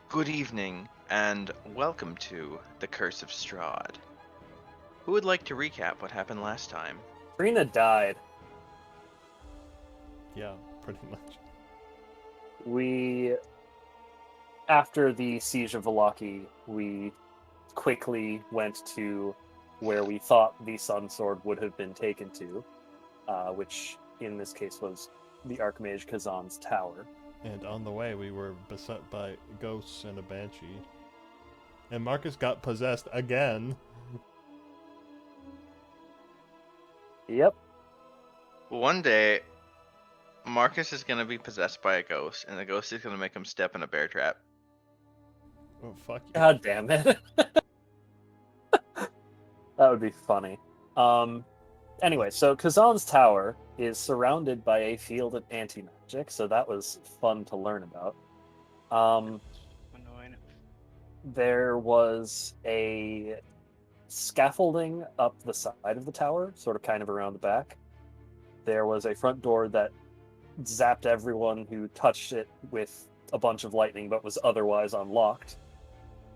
Good evening, and welcome to the Curse of Strahd. Who would like to recap what happened last time? Trina died. Yeah, pretty much. After the siege of Vallaki, we quickly went to where we thought the Sun Sword would have been taken to, which in this case was the Archmage Kazan's tower. And on the way, we were beset by ghosts and a banshee. And Marcus got possessed again. Yep. One day, Marcus is going to be possessed by a ghost, and the ghost is going to make him step in a bear trap. Oh, fuck you. God damn it. That would be funny. Anyway, so Kazan's tower is surrounded by a field of anti-magic, so that was fun to learn about. Annoying. There was a scaffolding up the side of the tower, sort of kind of around the back. There was a front door that zapped everyone who touched it with a bunch of lightning, but was otherwise unlocked.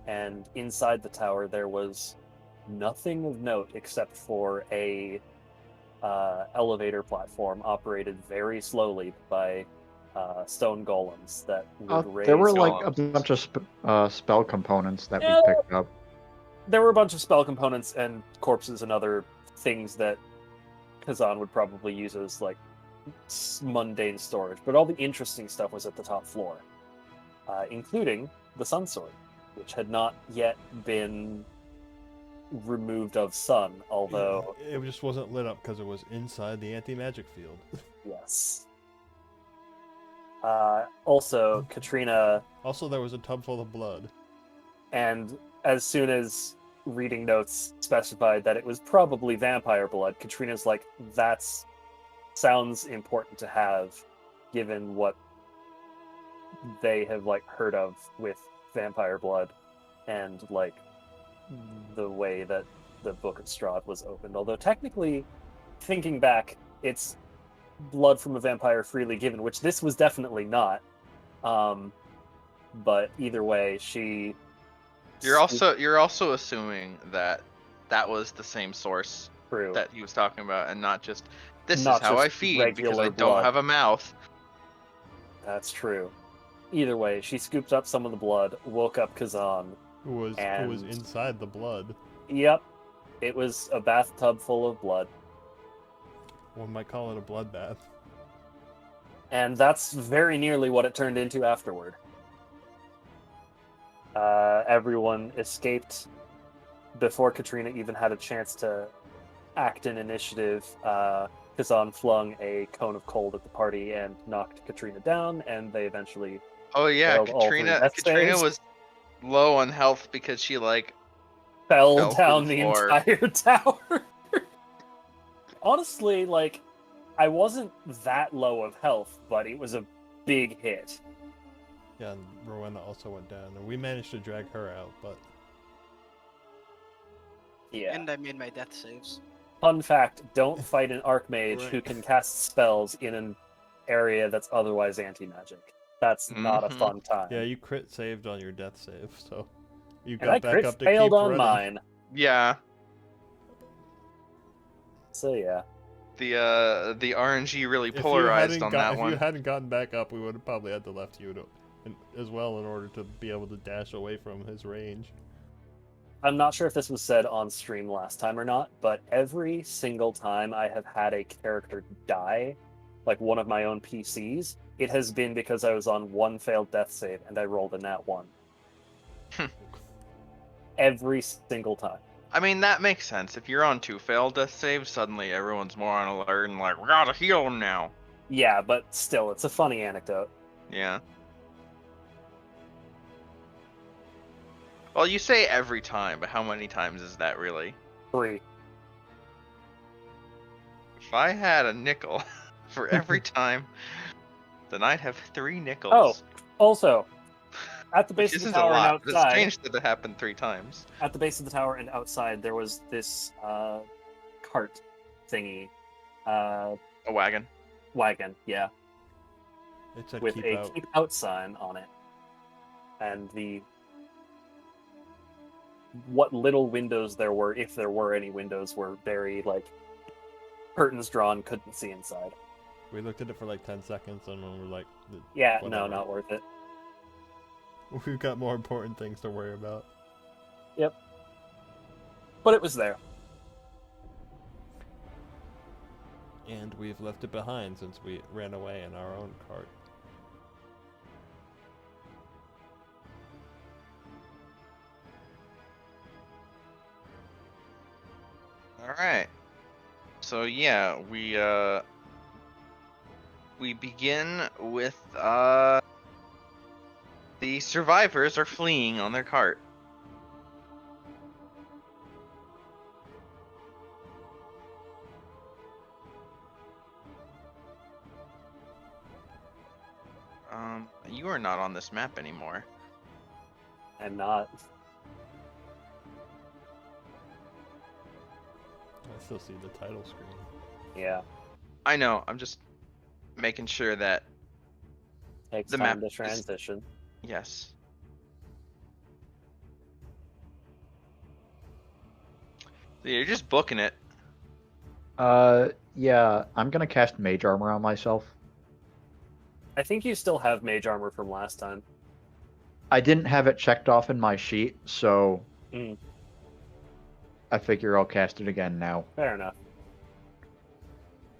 And inside the tower, there was nothing of note except for a elevator platform operated very slowly by stone golems that would raise. There were like a golems. bunch of spell components that Yeah. we picked up. There were a bunch of spell components and corpses and other things that Kazan would probably use as like mundane storage, but all the interesting stuff was at the top floor, including the Sun Sword, which had not yet been removed of Sun, although It just wasn't lit up because it was inside the anti-magic field. yes. Also, Katrina, Also, there was a tub full of blood. and as soon as reading notes specified that it was probably vampire blood, Katrina's like, that's sounds important to have, given what they have like heard of with vampire blood and like the way that the Book of Strahd was opened. Although technically, thinking back, it's blood from a vampire freely given, which this was definitely not. But either way, she. You're also assuming that that was the same source True. that he was talking about, and not just this Not is how just I feed because regular I don't blood. have a mouth. That's true. Either way, she scooped up some of the blood, woke up Kazan. Who was And- inside the blood. Yep, it was a bathtub full of blood. One might call it a bloodbath. And that's very nearly what it turned into afterward. Everyone escaped before Katrina even had a chance to act in initiative. Kazan flung a cone of cold at the party and knocked Katrina down, and they eventually Oh yeah, failed all three death Katrina saves. was low on health because she fell fell through down the the floor. entire tower. Honestly, like, I wasn't that low of health, but it was a big hit. Yeah, and Rowena also went down, and we managed to drag her out, but Yeah. And I made my death saves. Fun fact, don't fight an archmage who Right. can cast spells in an area that's otherwise anti-magic. That's not a Mhm. fun time. yeah, you crit saved on your death save, so you and I got back crit up to failed keep on running. mine. yeah. So yeah. The RNG really If you polarized hadn't on got- that if one. you hadn't gotten back up, we would have probably had to left you as well in order to be able to dash away from his range. I'm not sure if this was said on stream last time or not, but every single time I have had a character die, like one of my own PCs, it has been because I was on one failed death save and I rolled a nat 1. Every single time. I mean, that makes sense. If you're on 2 failed death saves, suddenly everyone's more on alert and like, we gotta heal him now. Yeah, but still, it's a funny anecdote. Yeah. Well, you say every time, but how many times is that really? 3. If I had a nickel for every time, then I'd have 3 nickels. Oh, also, at the Which base of the isn't a tower and lot, but it's outside, strange that it happened 3 times. at the base of the tower and outside, there was this cart thingy, A wagon. wagon, yeah, It said with keep a out. keep out sign on it. and what little windows there were, if there were any windows, were very like curtains drawn, couldn't see inside. We looked at it for like 10 seconds and then we're like, Yeah, whatever. no, not worth it. We've got more important things to worry about. Yep. But it was there. And we've left it behind since we ran away in our own cart. All right. So yeah, we begin with the survivors are fleeing on their cart. You are not on this map anymore. I'm not. I still see the title screen. Yeah. I know. I'm just making sure that Takes the time map to is- transition. yes. So you're just booking it. Yeah, I'm gonna cast Mage Armor on myself. I think you still have mage armor from last time. I didn't have it checked off in my sheet, so Mm. I figure I'll cast it again now. Fair enough.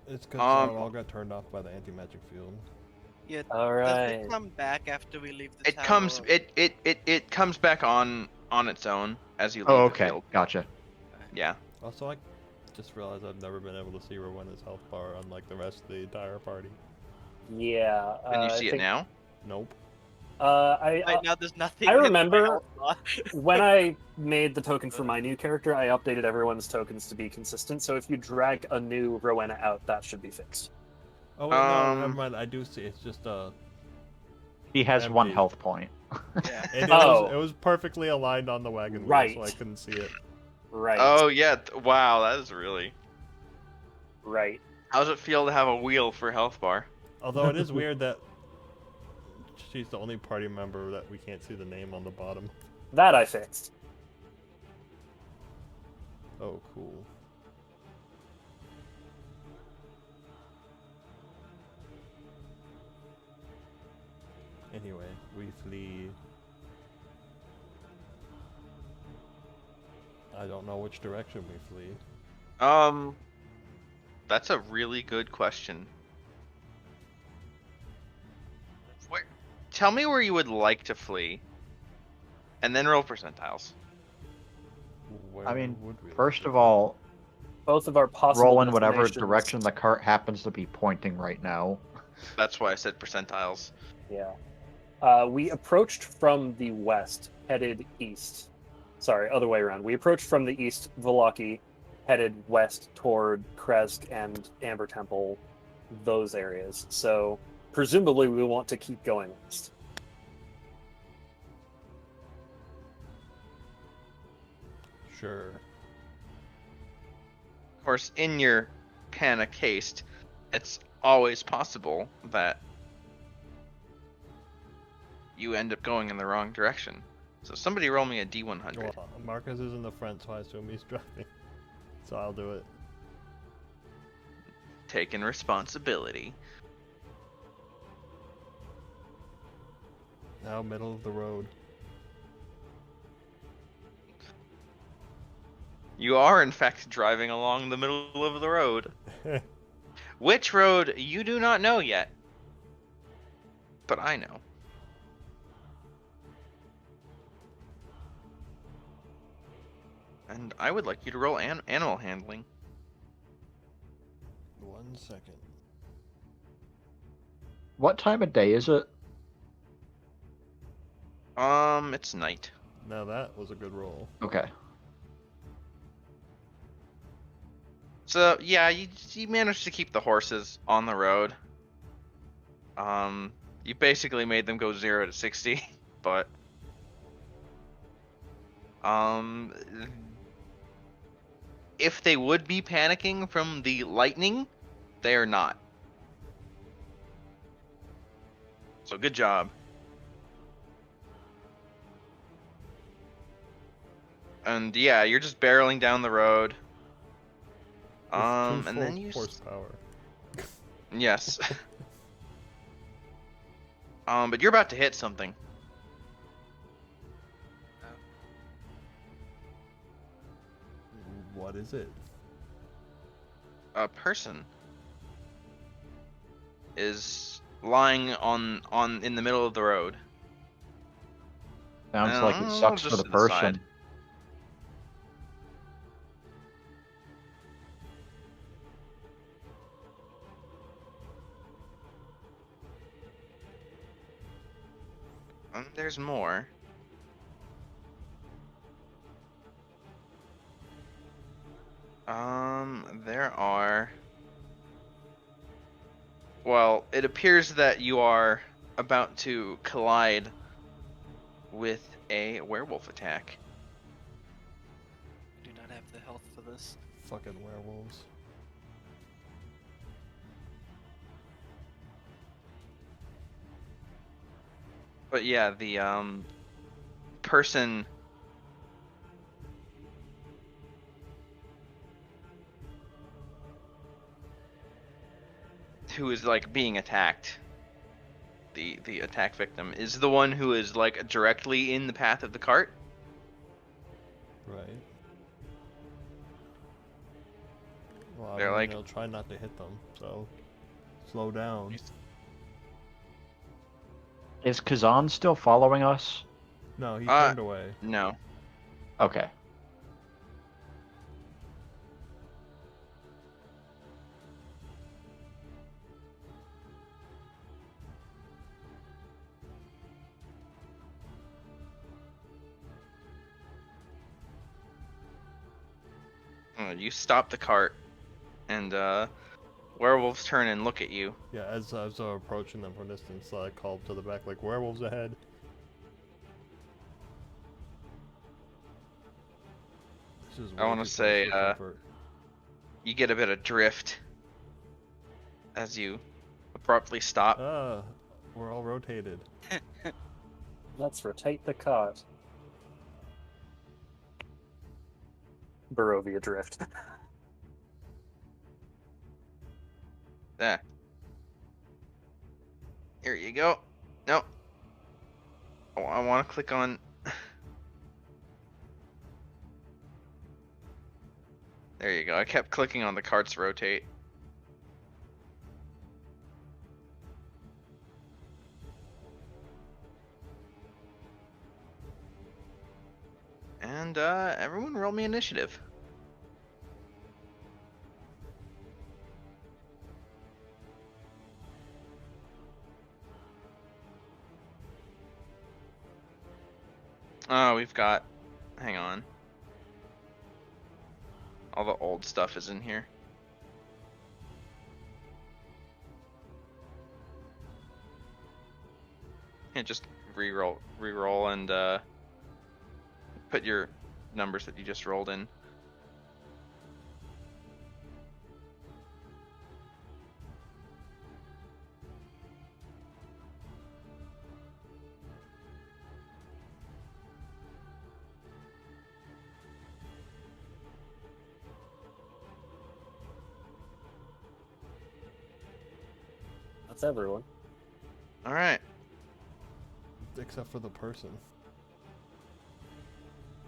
It's because it all got turned off by the anti-magic field. Yeah, All does right. it come back after we leave the It tower? comes it comes back on its own as you leave Oh, the okay, field. gotcha. Yeah. Also, I just realized I've never been able to see Rowena's health bar unlike the rest of the entire party. Yeah. Can you I see it think- now? Nope. Right now, there's nothing. I in my remember- health bar. when I made the token for my new character, I updated everyone's tokens to be consistent. So if you drag a new Rowena out, that should be fixed. Oh wait, no, never Um, mind. I do see. It's just He has one Empty. health point. Yeah. it Oh. was perfectly aligned on the wagon wheel, Right. so I couldn't see it. Right. Oh yeah. Wow, that is really. Right. How does it feel to have a wheel for health bar? Although it is weird that she's the only party member that we can't see the name on the bottom. That I fixed. Oh, cool. Anyway, we flee. I don't know which direction we flee. That's a really good question. Tell me where you would like to flee, and then roll percentiles. Where I mean, would we first flee? of all, Both of our possible roll in whatever destinations- direction the cart happens to be pointing right now. That's why I said percentiles. Yeah. We approached from the west, headed east. Sorry, other way around. We approached from the east, Velaki, headed west toward Kresk and Amber Temple, those areas. So presumably we want to keep going west. Sure. Of course, in your panic haste, it's always possible that you end up going in the wrong direction. So somebody roll me a D100. Well, Marcus is in the front, so I assume he's driving. So I'll do it. Taking responsibility. Now, middle of the road. You are, in fact, driving along the middle of the road. Which road, you do not know yet. But I know. And I would like you to roll animal handling. 1 second. What time of day is it? It's night. Now that was a good roll. Okay. So, yeah, you managed to keep the horses on the road. You basically made them go 0 to 60, but... If they would be panicking from the lightning, they are not. So good job. And yeah, you're just barreling down the road. With And full then horsepower. yes. But you're about to hit something. What is it? A person is lying on in the middle of the road. Sounds like it Oh, sucks for just the to the side. person. There's more. There are. Well, it appears that you are about to collide with a werewolf attack. I do not have the health for this. Fucking werewolves. But yeah, the person who is like being attacked, the attack victim, is the one who is like directly in the path of the cart. Right. Well, They're like- they'll try not to hit them, so slow down. Is Kazan still following us? No, he turned away. No. Okay. You stop the cart, and werewolves turn and look at you. Yeah, as I was approaching them from distance, I called to the back like, werewolves ahead. This is I way wanna too close say, for comfort. You get a bit of drift as you abruptly stop. We're all rotated. Let's rotate the cart. Barovia drift. There. Here you go. No. Oh, I want to click on. There you go. I kept clicking on the cart's rotate. And everyone roll me initiative. Oh, we've got. Hang on. All the old stuff is in here. Yeah, just re-roll, and put your numbers that you just rolled in. That's everyone. All right. Except for the person.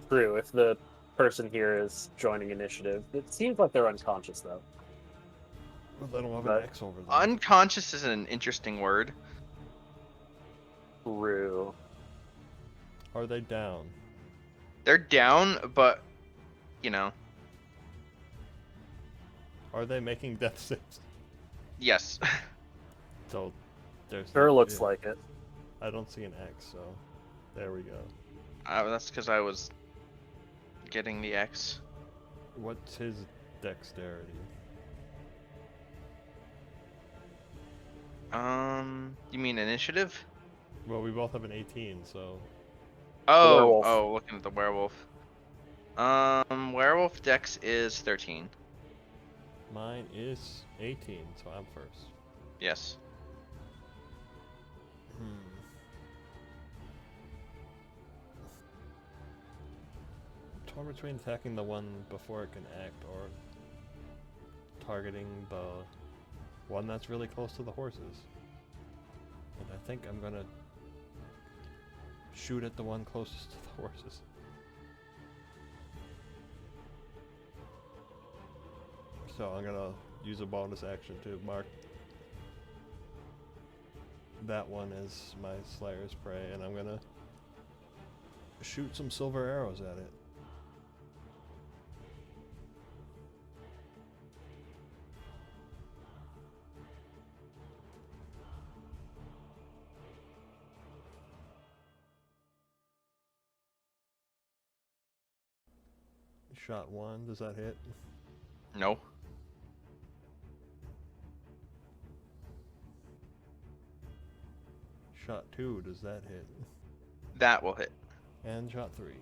True, if the person here is joining initiative. It seems like they're unconscious, though. Well, they don't have But- an X over them. Unconscious is an interesting word. True. Are they down? They're down, but you know, Are they making death saves? yes. So, there's Sure no- looks yeah, like it. I don't see an X, so there we go. That's because I was getting the X. What's his dexterity? You mean initiative? Well, we both have an 18, so Oh, werewolf. oh, looking at the werewolf. Werewolf dex is 13. mine is 18, so I'm first. Yes. torn between attacking the one before it can act or targeting the one that's really close to the horses. And I think I'm gonna shoot at the one closest to the horses. So I'm gonna use a bonus action to mark that one as my Slayer's prey, and I'm gonna shoot some silver arrows at it. Shot 1, does that hit? No. Shot 2, does that hit? That will hit. And shot 3.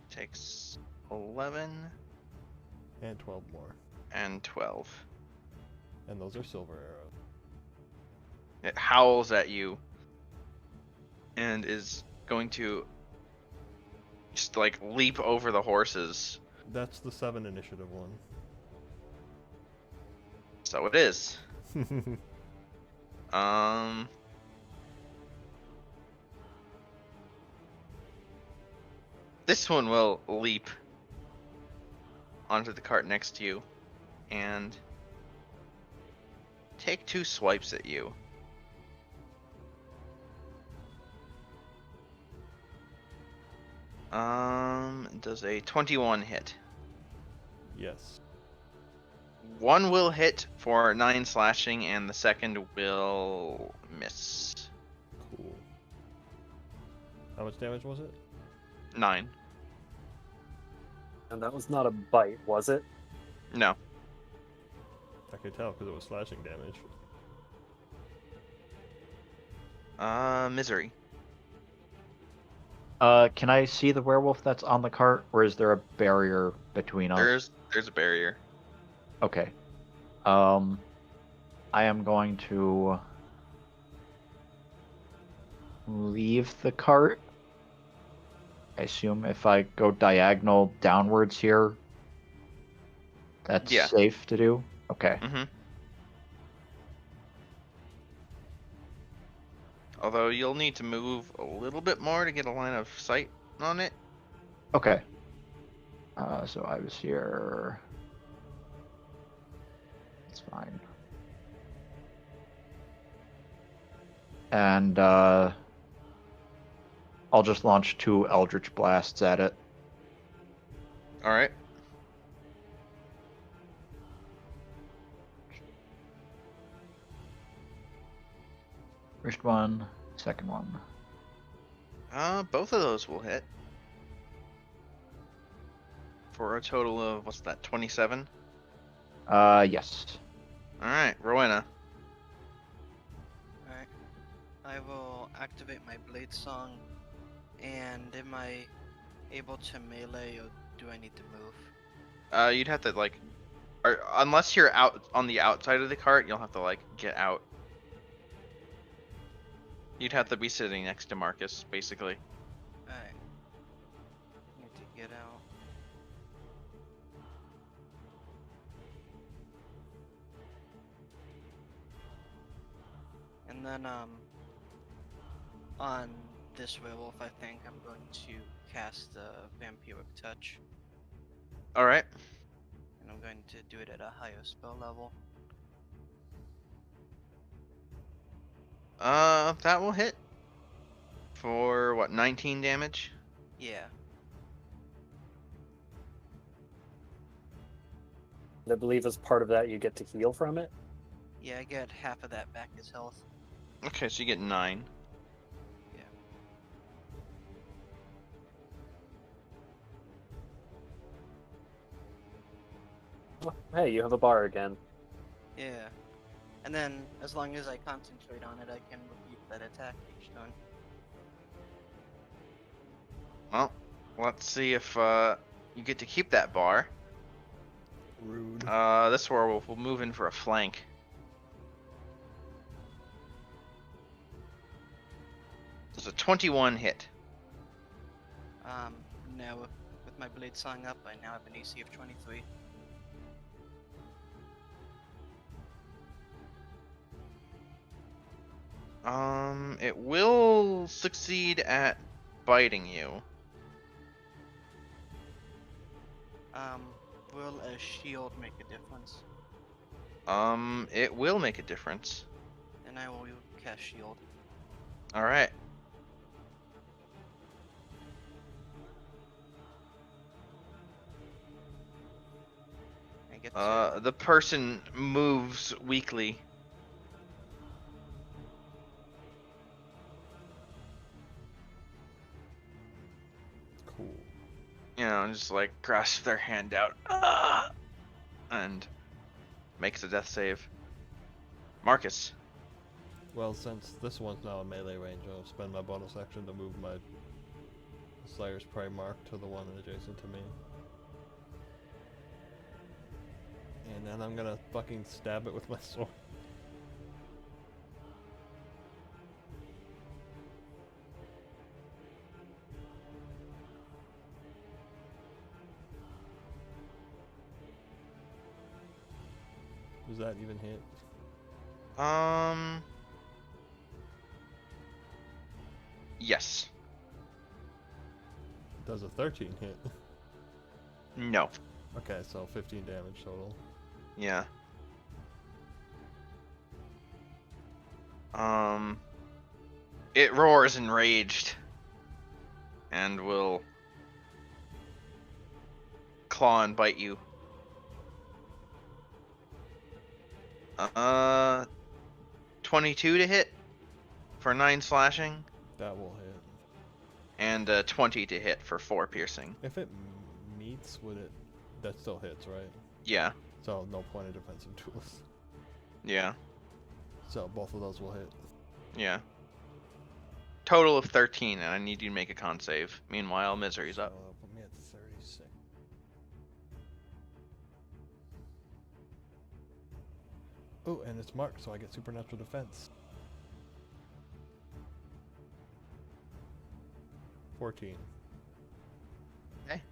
Takes 11 And 12 more. and 12. And those are silver arrows. It howls at you and is going to just like leap over the horses. That's the 7 initiative one. So it is. This one will leap onto the cart next to you and take 2 swipes at you. Does a 21 hit? Yes. One will hit for 9 slashing, and the second will miss. Cool. How much damage was it? 9. And that was not a bite, was it? No. I could tell because it was slashing damage. Misery. Can I see the werewolf that's on the cart, or is there a barrier between us? There's a barrier. Okay. I am going to leave the cart. I assume if I go diagonal downwards here, that's Yeah. safe to do? Okay. Mm-hmm. Although you'll need to move a little bit more to get a line of sight on it. Okay. So I was here. It's fine. And I'll just launch 2 Eldritch Blasts at it. Alright. First one, second one. Both of those will hit. For a total of, what's that, 27? Yes. Alright, Rowena. Alright. I will activate my blade song. And am I able to melee or do I need to move? You'd have to, like, unless you're out on the outside of the cart, you'll have to, like, get out. You'd have to be sitting next to Marcus, basically. Alright. Need to get out. And then, on this werewolf, I think I'm going to cast the Vampiric Touch. Alright. And I'm going to do it at a higher spell level. That will hit. For, what, 19 damage? Yeah. I believe as part of that you get to heal from it. Yeah, I get half of that back as health. Okay, so you get 9. Yeah. Well, hey, you have a bar again. Yeah. And then, as long as I concentrate on it, I can repeat that attack each time. Well, let's see if, you get to keep that bar. Rude. This werewolf will move in for a flank. Does a 21 hit? now with my blade song up, I now have an AC of 23. It will succeed at biting you. Will a shield make a difference? It will make a difference. And I will cast shield. All right. I get to... The person moves weakly. Cool. You know, just like grasp their hand out, and makes a death save. Marcus. Well, since this one's now in melee range, I'll spend my bonus action to move my Slayer's Prey mark to the one adjacent to me. And then I'm gonna fucking stab it with my sword. Does that even hit? Yes. Does a 13 hit? No. Okay, so 15 damage total. Yeah. It roars enraged and will claw and bite you. 22 to hit for 9 slashing, That will hit. and 20 to hit for 4 piercing. If it meets, would it... That still hits, right? Yeah, So no point of defensive tools. yeah, So both of those will hit. yeah. Total of 13, and I need you to make a con save. Meanwhile, Misery's up. So put me at 36. Oh, and it's marked, so I get supernatural defense. 14. Okay.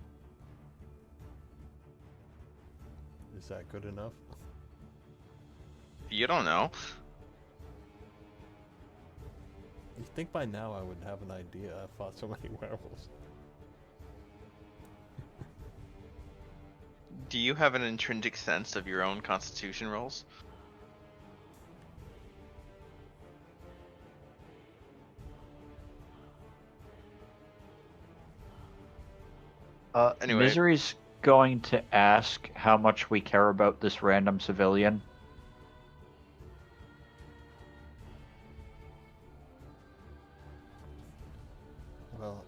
Is that good enough? You don't know. You think by now I would have an idea. I've fought so many werewolves. Do you have an intrinsic sense of your own constitution rolls? Anyway. Misery's going to ask how much we care about this random civilian. Well,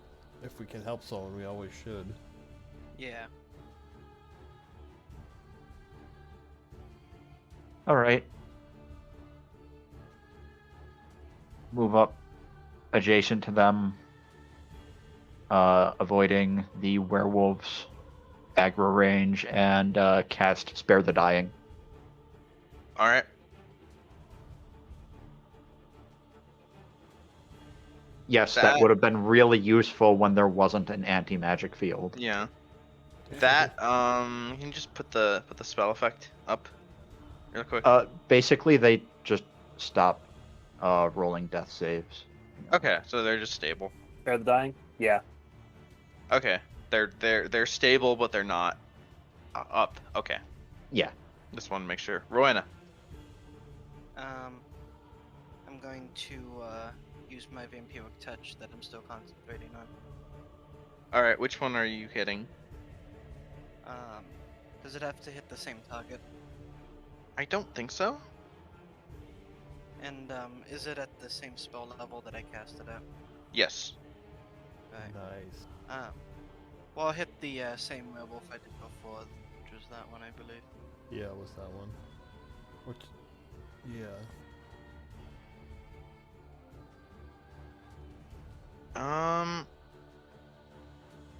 if we can help someone, we always should. Yeah. Alright. Move up adjacent to them, avoiding the werewolves' aggro range, and cast Spare the Dying. Alright. Yes, That- that would have been really useful when there wasn't an anti-magic field. Yeah. That, you can just put the spell effect up real quick. Basically, they just stop rolling death saves. Okay, so they're just stable. Spare the dying? Yeah. Okay. They're stable, but they're not up. Okay. Yeah. Just want to make sure. Rowena. I'm going to use my vampiric touch that I'm still concentrating on. Alright, which one are you hitting? Does it have to hit the same target? I don't think so. And is it at the same spell level that I cast it at? Yes. Okay. Nice. Well, I'll hit the same werewolf I did before, which was that one, I believe. Yeah, it was that one. Which, yeah.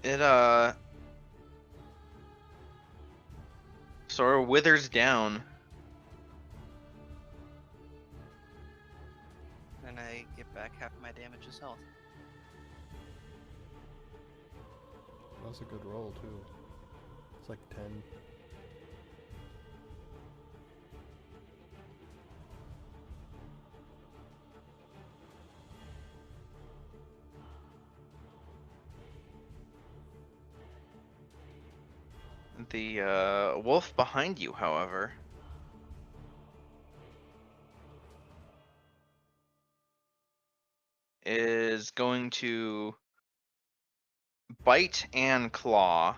It sort of withers down. And I get back half my damage as health. Well, was a good roll too. It's like 10. The wolf behind you, however, is going to bite and claw.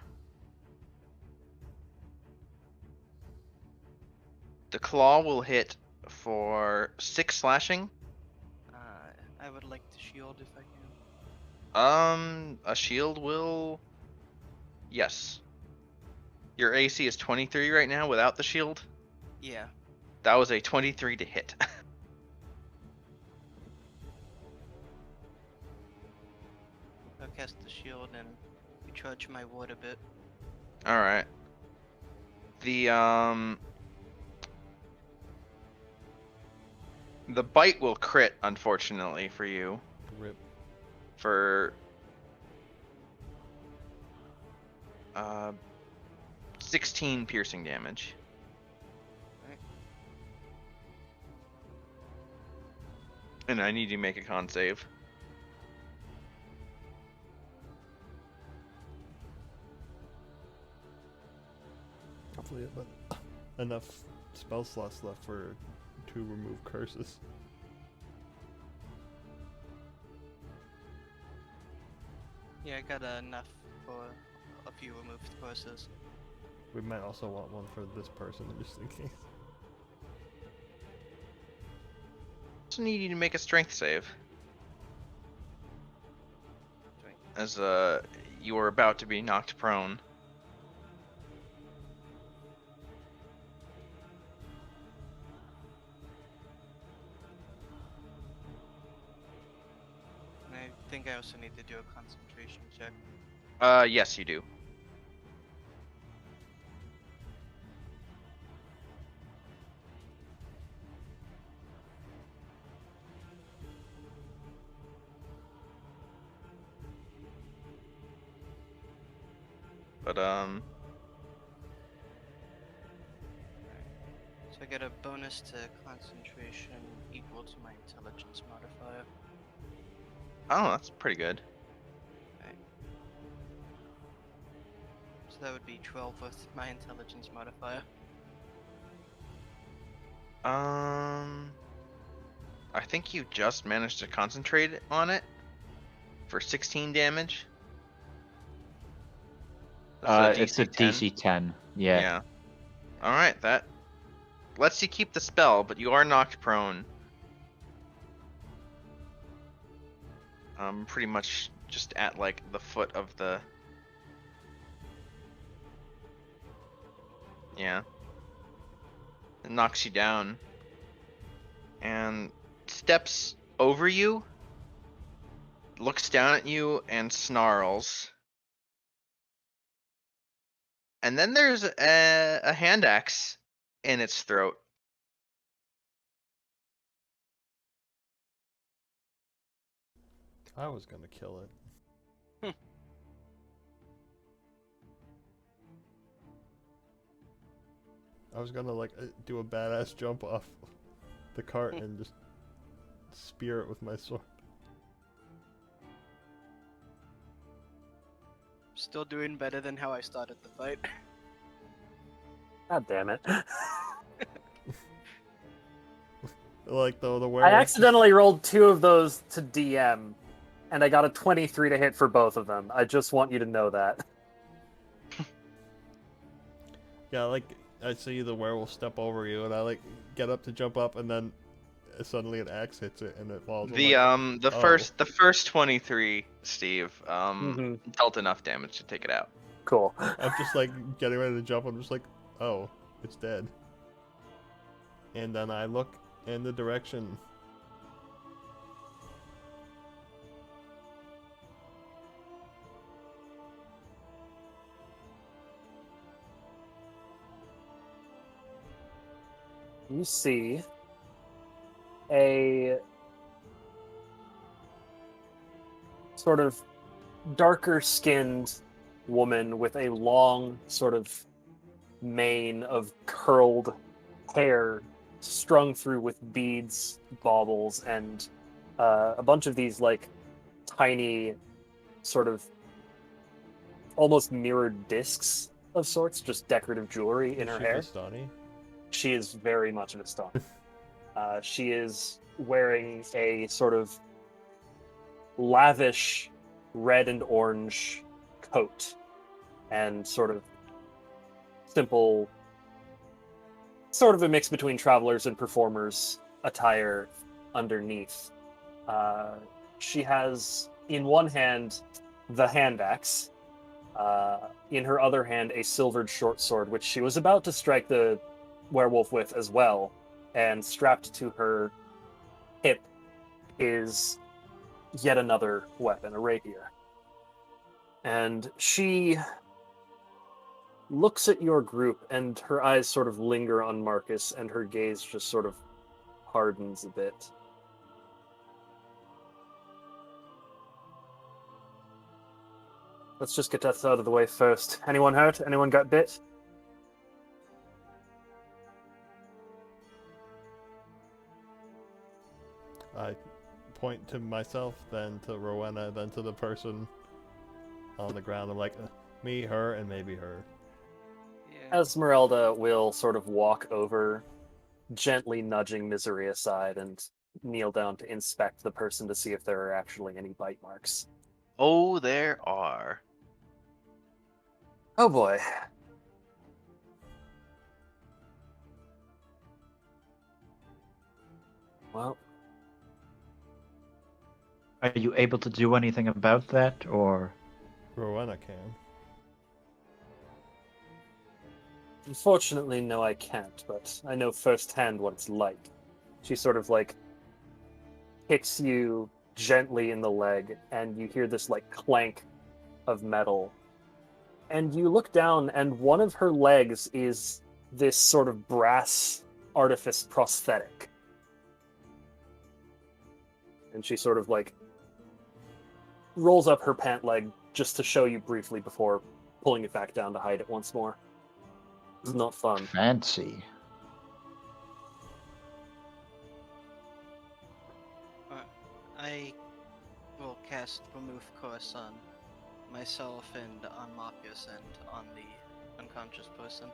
The claw will hit for 6 slashing. I would like to shield if I can. A shield will. Yes. Your AC is 23 right now without the shield. Yeah. That was a 23 to hit. I'll cast the shield and recharge my wood a bit. All right. The bite will crit, unfortunately for you, Rip. for 16 piercing damage. Right. And I need you to make a con save. Hopefully, but enough spell slots left to remove curses. Yeah, I got enough for a few removed curses. We might also want one for this person just in case. Also need you to make a strength save, as you are about to be knocked prone. And I think I also need to do a concentration check. Yes, you do. But So I get a bonus to concentration equal to my intelligence modifier. oh, that's pretty good. So that would be 12 with my intelligence modifier. I think you just managed to concentrate on it for 16 damage. It's a DC 10. Yeah. Yeah. All right, that lets you keep the spell, but you are knocked prone. Pretty much just at like the foot of the. Yeah. It knocks you down. And steps over you, looks down at you, and snarls. And then there's a hand axe in its throat. I was gonna kill it. I was gonna like do a badass jump off the cart and just spear it with my sword. Still doing better than how I started the fight. God damn it. Like the I werewolf. accidentally rolled 2 of those to DM, and I got a 23 to hit for both of them. I just want you to know that. Yeah, like I see the werewolf step over you, and I like get up to jump up, and then suddenly an axe hits it, and it falls. The I'm like, the oh. first 23, Steve, dealt enough damage to take it out. Cool. I'm just like getting ready to jump. I'm just like, oh, it's dead. And then I look in the direction. You see a sort of darker skinned woman with a long sort of mane of curled hair strung through with beads, baubles, and a bunch of these like tiny sort of almost mirrored discs of sorts, just decorative jewelry in Is her she hair. Vistani? She is very much an Astana. She is wearing a sort of lavish red and orange coat and sort of simple, sort of a mix between travelers and performers attire underneath. She has in one hand the hand axe, in her other hand a silvered short sword, which she was about to strike the werewolf with as well, and strapped to her hip is yet another weapon, a rapier. And she looks at your group, and her eyes sort of linger on Marcus, and her gaze just sort of hardens a bit. Let's just get that out of the way first. Anyone hurt? Anyone got bit? I point to myself, then to Rowena, then to the person on the ground. I'm like, me, her, and maybe her. Yeah. Esmeralda will sort of walk over, gently nudging Misery aside, and kneel down to inspect the person to see if there are actually any bite marks. Oh, there are. Oh boy. Well, Are you able to do anything about that, or? Rowena can. unfortunately, no, I can't, but I know firsthand what it's like. She sort of like kicks you gently in the leg, and you hear this like clank of metal. And you look down, and one of her legs is this sort of brass artifice prosthetic. And she sort of like rolls up her pant leg just to show you briefly before pulling it back down to hide it once more. It's not fun. Fancy. I will cast Remove Curse on myself and on Marcus and on the unconscious person.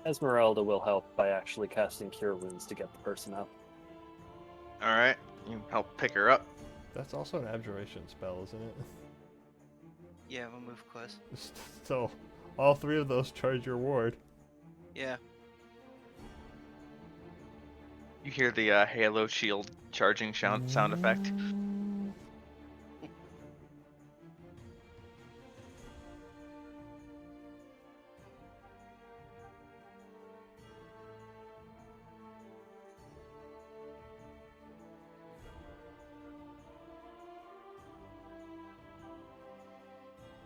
Esmeralda will help by actually casting Cure Wounds to get the person up. All right, you help pick her up. That's also an abjuration spell, isn't it? Yeah, Remove Curse. So, all three of those charge your ward. Yeah. You hear the Halo shield charging sound effect.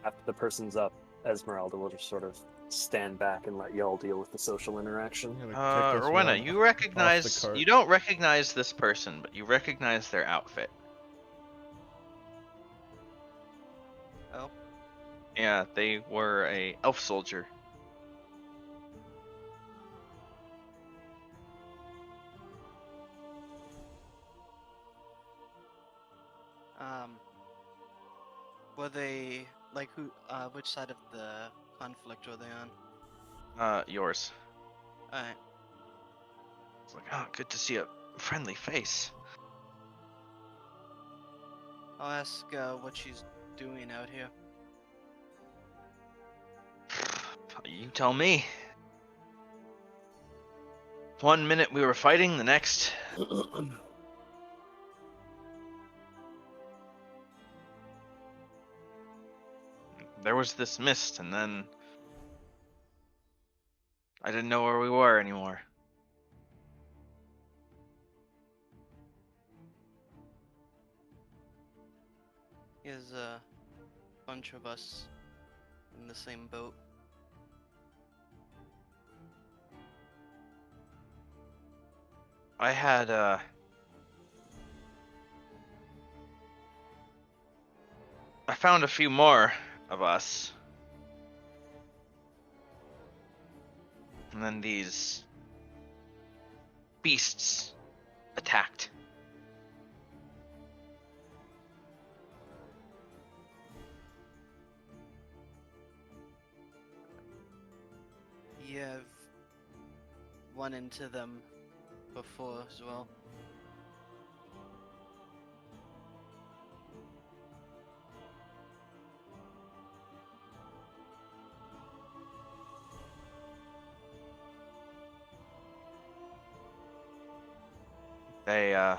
After the person's up, Esmeralda will just sort of stand back and let y'all deal with the social interaction. I'm gonna kick this Rowena, one you off recognize, the cart. you don't recognize this person, but you recognize their outfit. Oh. Yeah, they were a elf soldier. Were they like who? Which side of the conflict were they on? Yours. Alright. It's like, oh, good to see a friendly face. I'll ask what she's doing out here. You tell me. 1 minute we were fighting, the next. There was this mist, and then I didn't know where we were anymore. There's a bunch of us in the same boat. I had I found a few more of us. And then these beasts attacked. Yeah, I've run into them before as well. They, I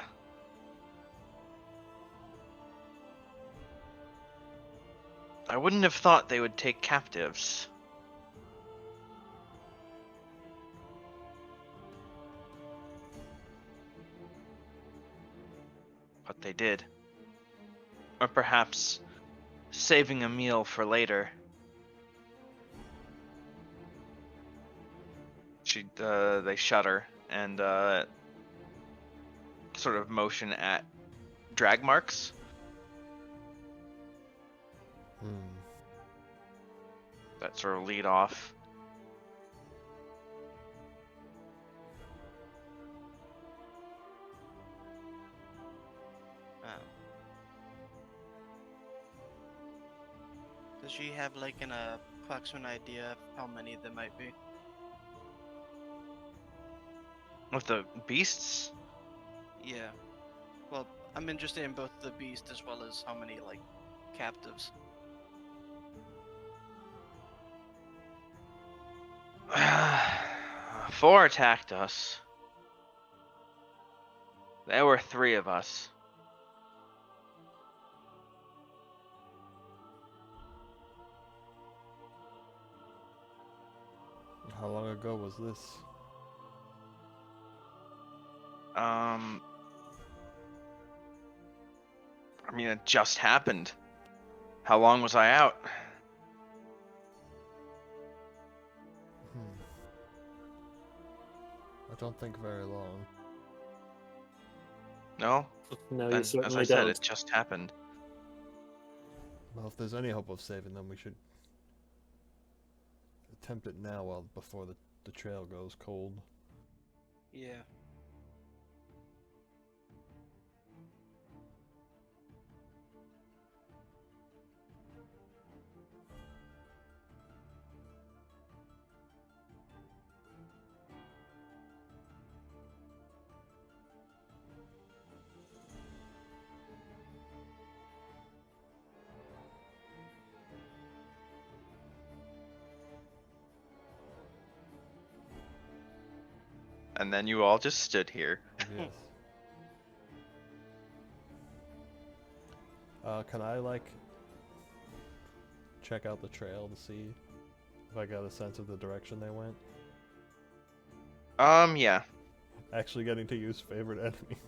wouldn't have thought they would take captives. But they did. Or perhaps saving a meal for later. They shudder and sort of motion at drag marks. That sort of lead off. Does she have like an approximate idea of how many there might be? With the beasts? Yeah. Well, I'm interested in both the beast as well as how many like captives. Four attacked us. There were 3 of us. How long ago was this? I mean, it just happened. How long was I out? I don't think very long. No? No, you Then, as certainly I said, don't. it just happened. Well, if there's any hope of saving them, we should attempt it now while before the trail goes cold. Yeah. And then you all just stood here. Yes. Can I like check out the trail to see if I got a sense of the direction they went? Yeah. Actually getting to use favorite enemy.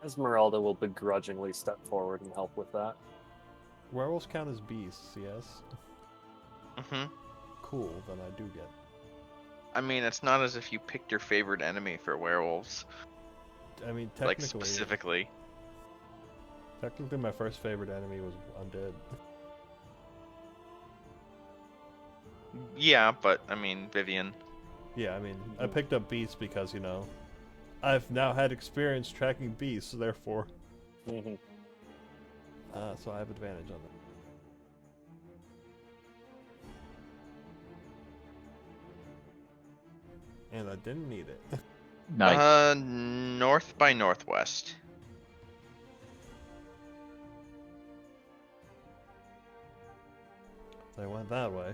Esmeralda will begrudgingly step forward and help with that. Werewolves count as beasts, yes? Mm-hmm. Cool, then I do get. I mean, it's not as if you picked your favorite enemy for werewolves. I mean, Like, technically, specifically. technically my first favorite enemy was undead. Yeah, but, I mean, Vivian. Yeah, I mean, I picked up beasts because, you know, I've now had experience tracking beasts, therefore, Mm-hmm. so I have advantage on them. And I didn't need it. Nice. North by northwest. They went that way.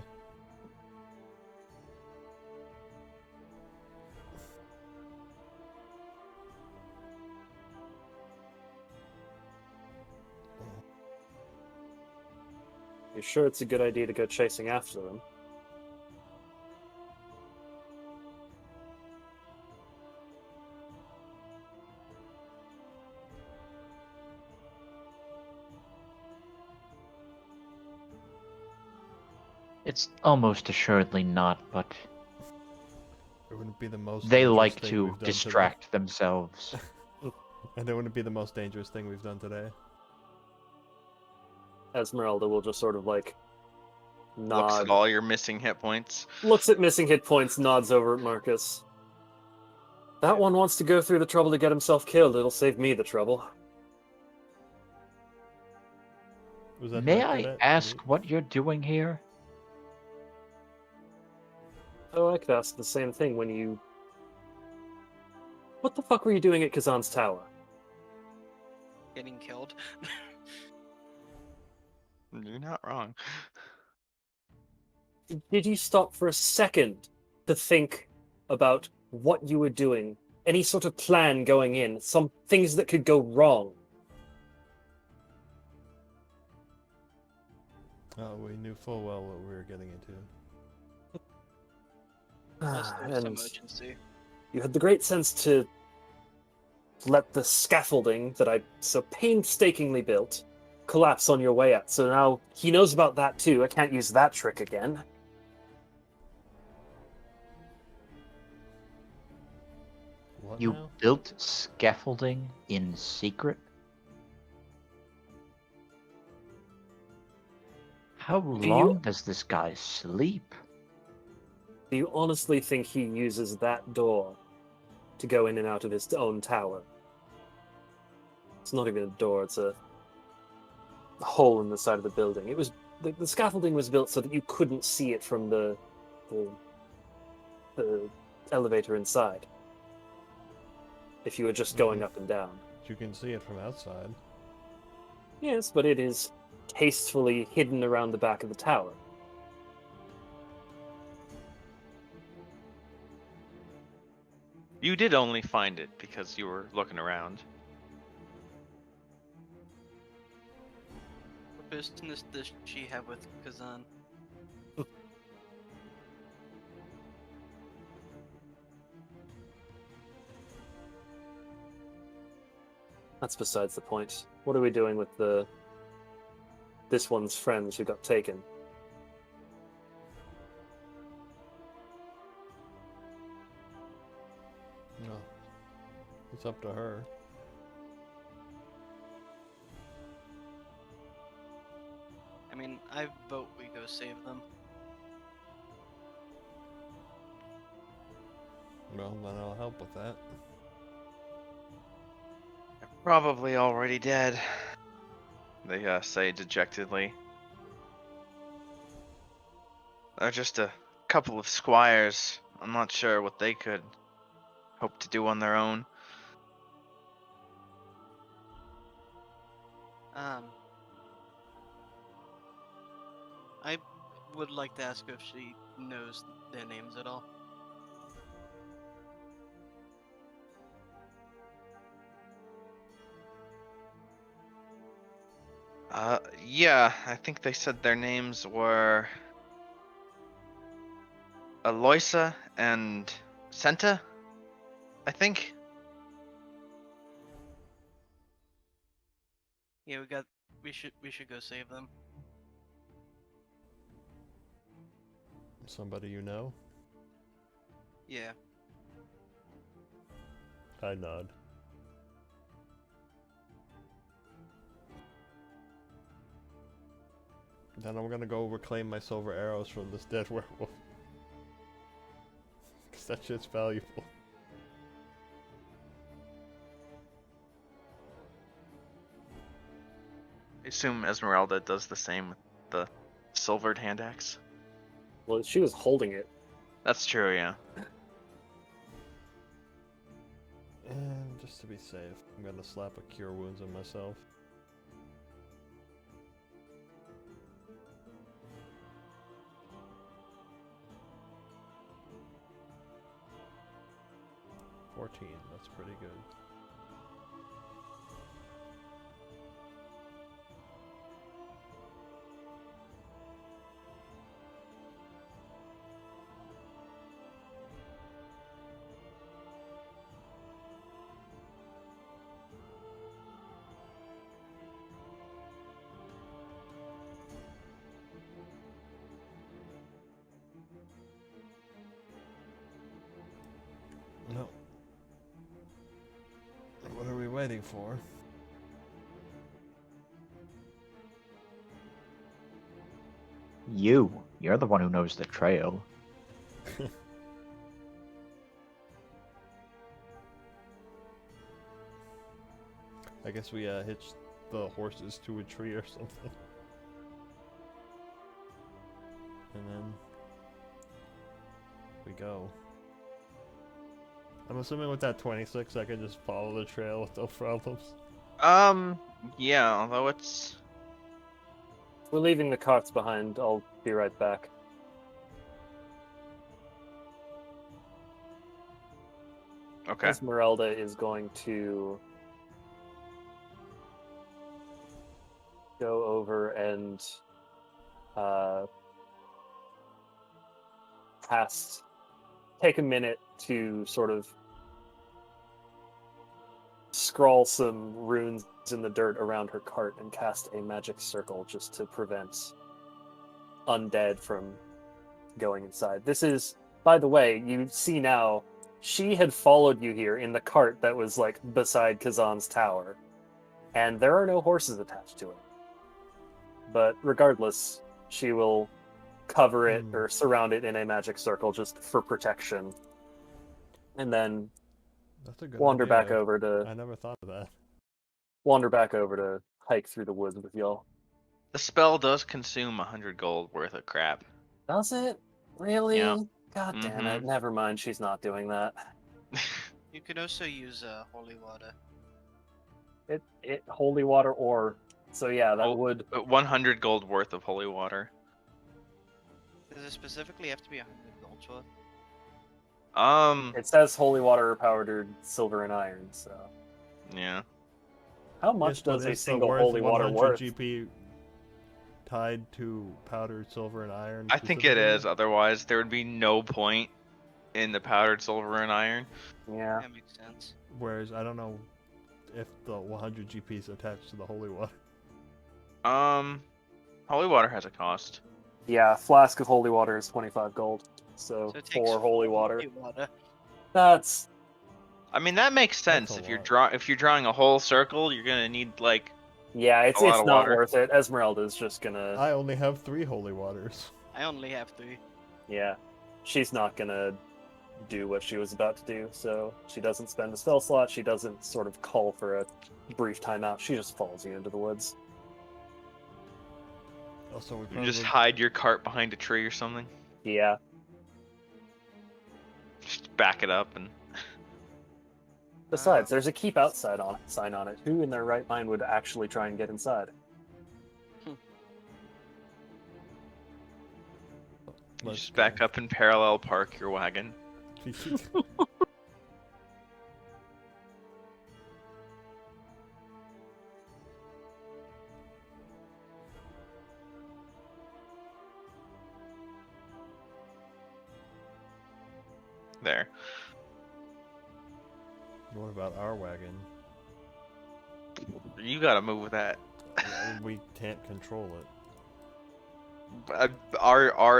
You sure it's a good idea to go chasing after them? It's almost assuredly not, but It wouldn't be the most they dangerous like thing to we've done distract themselves. today. And it wouldn't be the most dangerous thing we've done today. Esmeralda will just sort of like Looks at Nod. all your missing hit points. Looks at missing hit points, nods over at Marcus. That one wants to go through the trouble to get himself killed. It'll save me the trouble. Was that May directed I at ask me? what you're doing here? Oh, I could ask the same thing when you... What the fuck were you doing at Kazan's tower? Getting killed. You're not wrong. Did you stop for a second to think about what you were doing? Any sort of plan going in? Some things that could go wrong? Oh, we knew full well what we were getting into. Unless there was some And urgency. you had the great sense to let the scaffolding that I so painstakingly built collapse on your way out. So now he knows about that too. I can't use that trick again. What You now? built scaffolding in secret? How Do long you- does this guy sleep? Do you honestly think he uses that door to go in and out of his own tower? It's not even a door, it's a hole in the side of the building. It was the scaffolding was built so that you couldn't see it from the elevator inside. If you were just going up and down. You can see it from outside. Yes, but it is tastefully hidden around the back of the tower. You did only find it because you were looking around. What business does she have with Kazan? That's besides the point. What are we doing with this one's friends who got taken? No. It's up to her. I mean, I vote we go save them. Well, then I'll help with that. Probably already dead. They say dejectedly. They're just a couple of squires. I'm not sure what they could hope to do on their own. I would like to ask if she knows their names at all. Yeah, I think they said their names were Aloysa and Senta, I think. Yeah, we should go save them. Somebody you know? Yeah. I nod. Then I'm gonna go reclaim my silver arrows from this dead werewolf. Cause that shit's valuable. I assume Esmeralda does the same with the silvered hand axe. Well, she was holding it. That's true, yeah. And just to be safe, I'm gonna slap a cure wounds on myself. That's pretty good. No. What are we waiting for? You. You're the one who knows the trail. I guess we hitched the horses to a tree or something. And then we go. I'm assuming with that 26 I can just follow the trail with no problems. Yeah, although it's... We're leaving the carts behind. I'll be right back. Okay. Esmeralda is going to go over and take a minute to sort of scrawl some runes in the dirt around her cart and cast a magic circle just to prevent undead from going inside. This is, by the way, you see now, she had followed you here in the cart that was like beside Kazan's tower, and there are no horses attached to it. But regardless, she will cover it or surround it in a magic circle just for protection, and then That's a good wander idea. back over to I never thought of that. hike through the woods with y'all. The spell does consume 100 gold worth of crap. Does it? Really? Yeah. God damn Mhm. it. Never mind, she's not doing that. You could also use holy water. It holy water ore. So yeah, that Hol- would 100 gold worth of holy water. Does it specifically have to be 100 gold worth? it says holy water powdered silver and iron, so Yeah. how much Yes, but does a is the single worth holy water 100 worth? GP tied to powdered silver and iron? I think it specifically? is, otherwise there would be no point in the powdered silver and iron. Yeah. That makes sense. Whereas I don't know if the 100 GP is attached to the holy water. Holy water has a cost. Yeah, a flask of holy water is 25 gold. So, So it takes 4 holy water. holy water. That's I mean, that makes That's sense. a If you're drawing a whole circle, you're gonna need like yeah, it's A lot it's of not water. worth it. Esmeralda's just gonna I only have 3 holy waters. I only have 3. yeah. She's not gonna do what she was about to do, so she doesn't spend a spell slot, she doesn't sort of call for a brief timeout, she just follows you into the woods. Also, we you probably just hide your cart behind a tree or something. Yeah. Just back it up and Besides, there's a keep outside sign on it. Who in their right mind would actually try and get inside? you Let's just back go. up and parallel park your wagon. There. What about our wagon? You gotta move with that. We can't control it.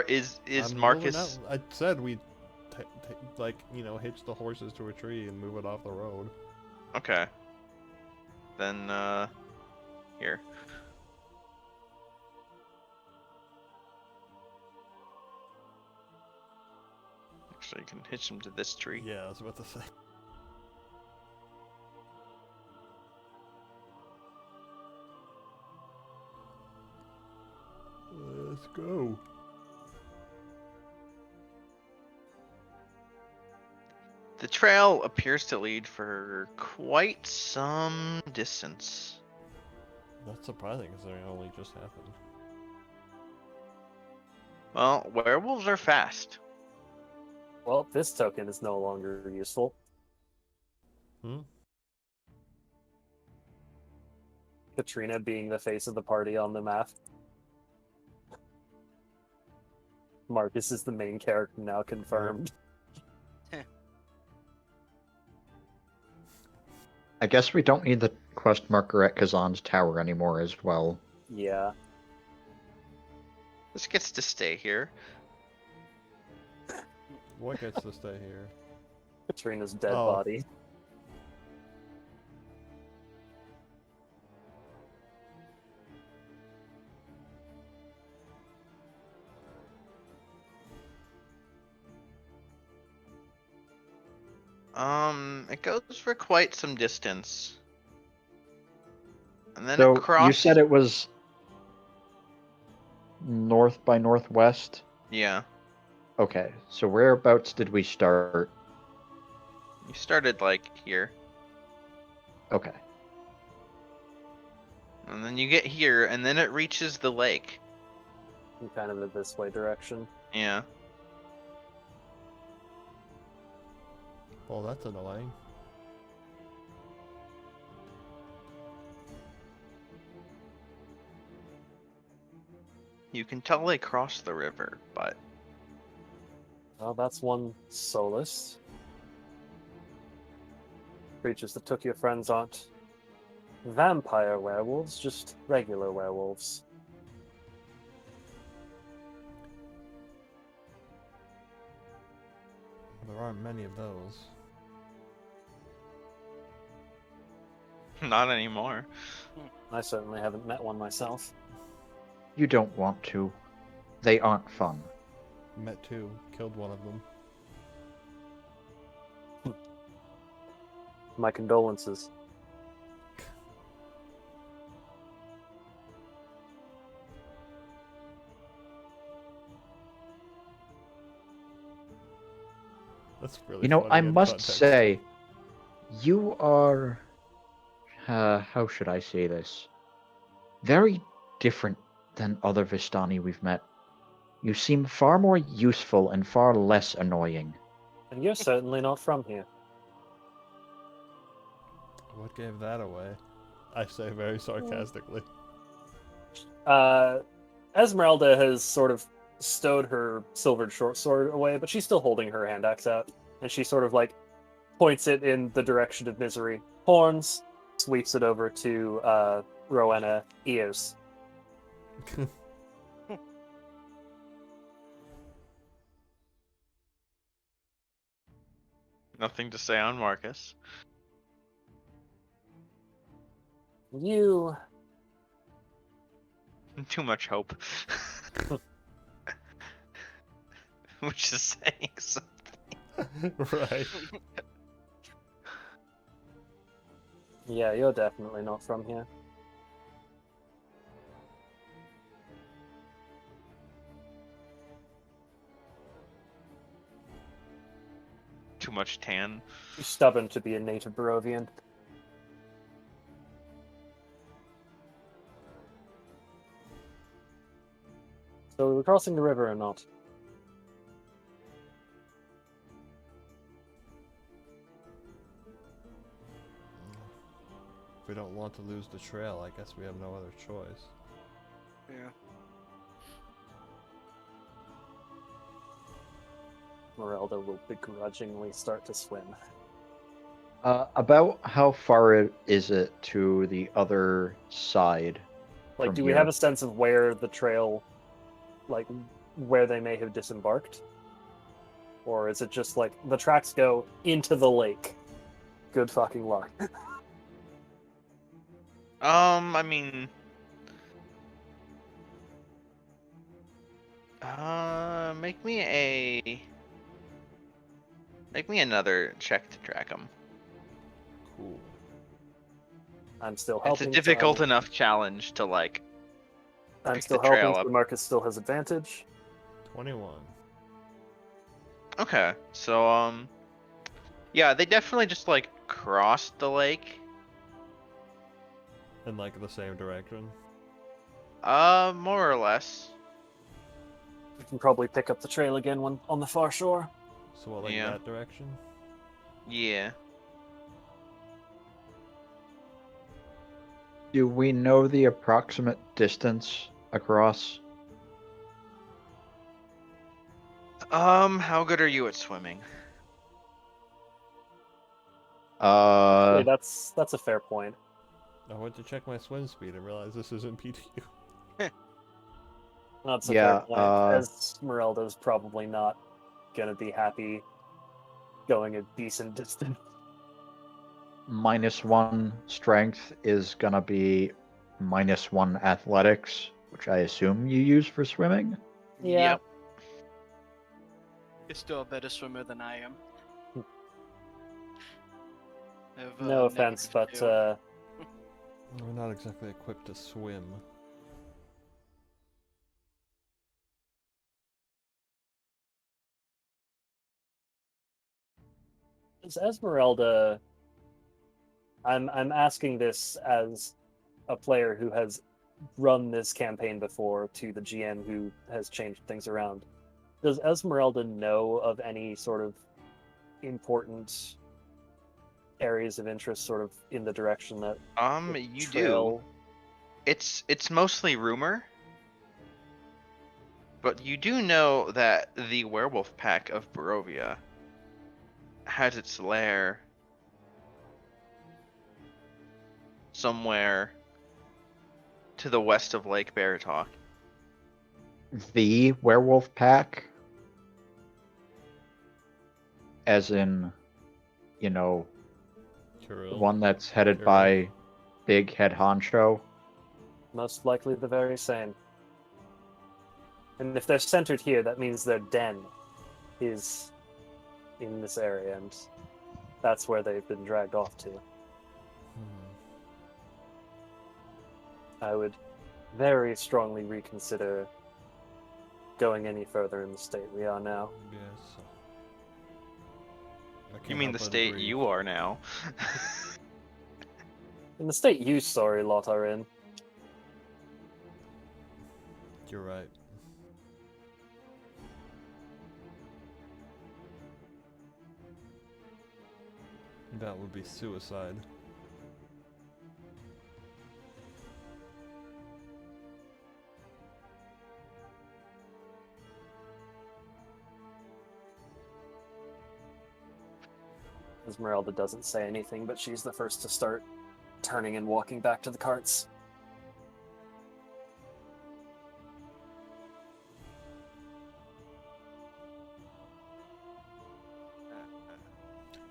Is I'm moving Marcus? out. I said we, hitch the horses to a tree and move it off the road. Okay. Then here. Actually, you can hitch him to this tree. Yeah, I was about to say. Let's go. The trail appears to lead for quite some distance. That's surprising considering it only just happened. Well, werewolves are fast. Well, this token is no longer useful. Katrina being the face of the party on the map. Marcus is the main character now, confirmed. I guess we don't need the quest marker at Kazan's tower anymore as well. Yeah. This gets to stay here. What gets to stay here? Katrina's dead Oh. body. It goes for quite some distance. And then So across. you said it was north by northwest? Yeah. Okay, so whereabouts did we start? You started like here. Okay. And then you get here, and then it reaches the lake. In kind of a this way direction. Yeah. Well, that's annoying. You can tell they crossed the river, but Well, that's one solace. Creatures that took your friends aren't vampire werewolves, just regular werewolves. There aren't many of those. not anymore. I certainly haven't met one myself. You don't want to. They aren't fun. Met two, killed one of them. My condolences. That's really You know, funny I in must context. say, you are. How should I say this? Very different than other Vistani we've met. You seem far more useful and far less annoying. And you're certainly not from here. What gave that away? I say very sarcastically. Esmeralda has sort of stowed her silvered short sword away, but she's still holding her hand axe out, and she sort of like points it in the direction of Misery. Horns, sweeps it over to Rowena. Ears. Nothing to say on Marcus. You Too much hope. Which is saying something. Right. Yeah, you're definitely not from here. Too much tan. You're stubborn to be a native Barovian. So we're crossing the river or not? If we don't want to lose the trail, I guess we have no other choice. Yeah. Merelda will begrudgingly start to swim. About how far is it to the other side? Like, from do we here? have a sense of where the trail, like, where they may have disembarked? Or is it just like, the tracks go into the lake? Good fucking luck. I mean, make me another check to track them. Cool. I'm still It's helping. a difficult so enough challenge to like. I'm pick still the trail helping, up. so Marcus still has advantage. 21. Okay, so yeah, they definitely just like crossed the lake. In like the same direction. More or less. We can probably pick up the trail again when on the far shore. So what, like Yeah. that direction? Yeah. Do we know the approximate distance across? How good are you at swimming? Hey, that's a fair point. I went to check my swim speed and realized this isn't PTU. That's a Yeah, fair point. Esmeralda's probably not gonna be happy going a decent distance. -1 strength is gonna be -1 athletics, which I assume you use for swimming. Yeah. Yep. You're still a better swimmer than I am. I have, No offense, but -2. We're not exactly equipped to swim. is Esmeralda. I'm asking this as a player who has run this campaign before to the GM who has changed things around. Does Esmeralda know of any sort of important areas of interest, sort of in the direction that the You do. trail? It's mostly rumor, but you do know that the werewolf pack of Barovia has its lair somewhere to the west of Lake Baratok. The werewolf pack, as in, you know, the Kirill. one that's headed Kirill. by Big Head Honcho. Most likely the very same. And if they're centered here, that means their den is in this area, and that's where they've been dragged off to. I would very strongly reconsider going any further in the state we are now. Yes. I You can't mean the help but state agree. you are now? In the state you sorry lot are in. You're right. That would be suicide. Esmeralda doesn't say anything, but she's the first to start turning and walking back to the carts.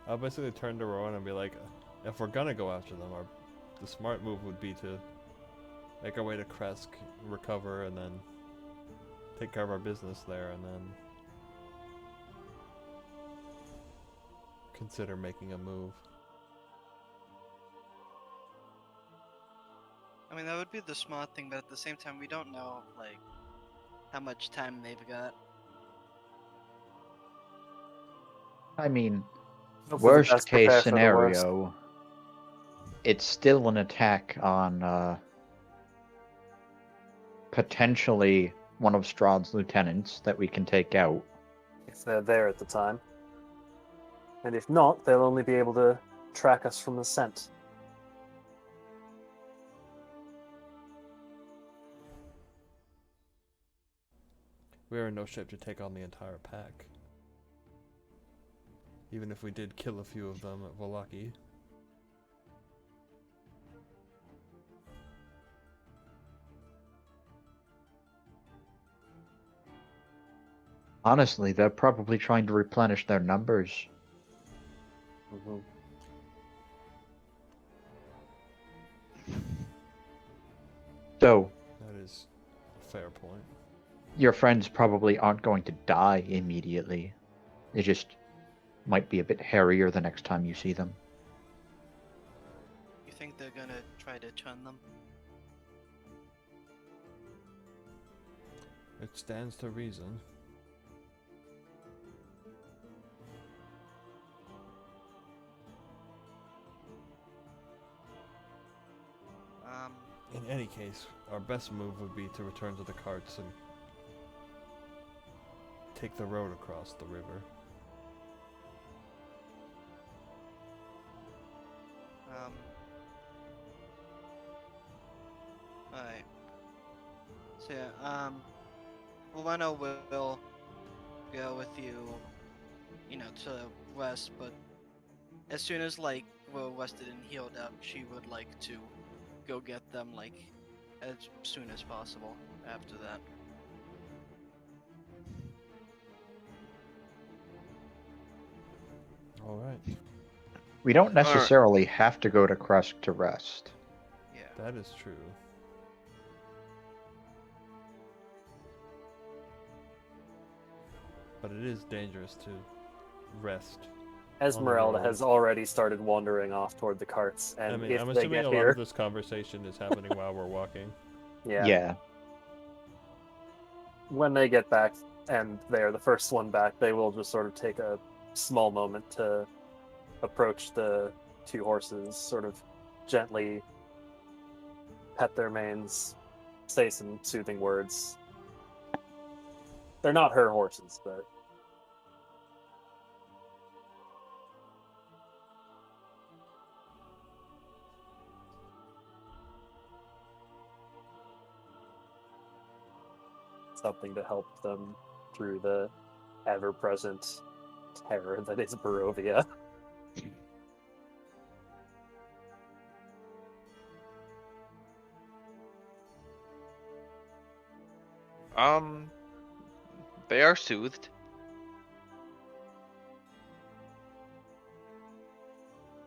I'll basically turn to Rowan and be like, if we're gonna go after them, the smart move would be to make our way to Kresk, recover, and then take care of our business there, and then consider making a move. I mean, that would be the smart thing, but at the same time, we don't know, like, how much time they've got. I mean, Hope for the worst best, case prepare for the worst. scenario, it's still an attack on potentially one of Strahd's lieutenants that we can take out. If they're there at the time. And if not, they'll only be able to track us from the scent. We are in no shape to take on the entire pack. Even if we did kill a few of them at Volaki. Honestly, they're probably trying to replenish their numbers. Mm-hmm. So, That is a fair point. your friends probably aren't going to die immediately. They just might be a bit hairier the next time you see them. You think they're gonna try to chun them? It stands to reason. In any case, our best move would be to return to the carts and take the road across the river. Alright. So yeah, Lueno will go with you, to West, but as soon as, like, we're rested and healed up, she would like to go get them, like, as soon as possible after that. Alright, We don't necessarily have to go to Kresk to rest. Yeah. that is true. But it is dangerous to rest Esmeralda road. has already started wandering off toward the carts, and I mean, if I'm they assuming get a lot here, of this conversation is happening while we're walking. yeah, when they get back and they're the first one back, they will just sort of take a small moment to approach the two horses, sort of gently pet their manes, say some soothing words. They're not her horses, but something to help them through the ever-present terror that is Barovia. They are soothed.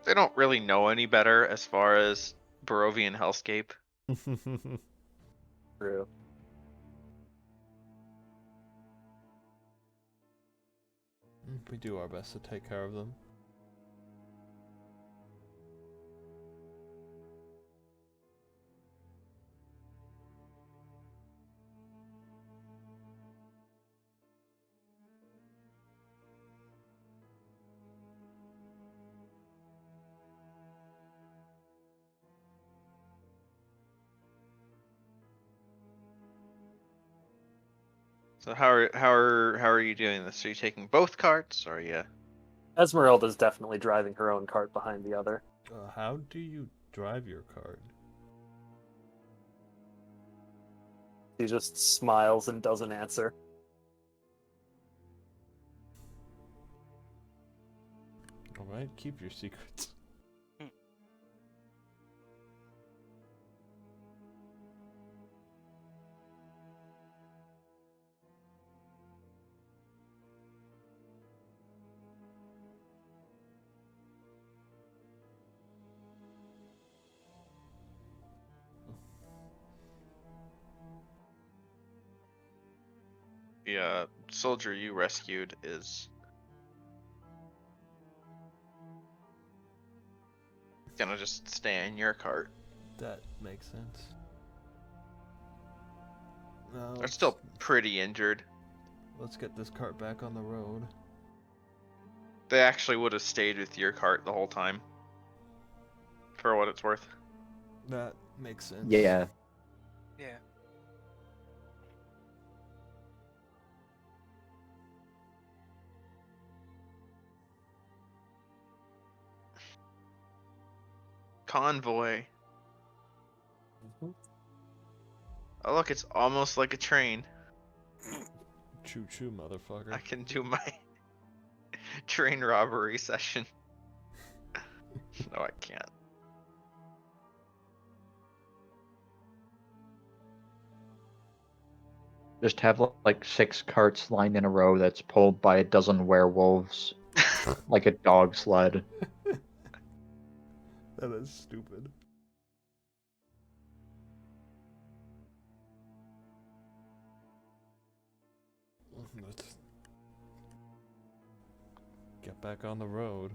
They don't really know any better as far as Barovian hellscape. True. We do our best to take care of them. So how are you doing this? Are you taking both carts, or are you? Esmeralda's definitely driving her own cart behind the other. How do you drive your cart? She just smiles and doesn't answer. Alright, keep your secrets. The soldier you rescued is gonna just stay in your cart. That makes sense. Now They're still pretty injured. let's get this cart back on the road. They actually would have stayed with your cart the whole time. For what it's worth. That makes sense. Yeah. Yeah. Convoy. Mhm. Oh look, it's almost like a train. Choo choo, motherfucker. I can do my train robbery session. No, I can't. Just have like 6 carts lined in a row that's pulled by a dozen werewolves, like a dog sled. That is stupid. Let's get back on the road.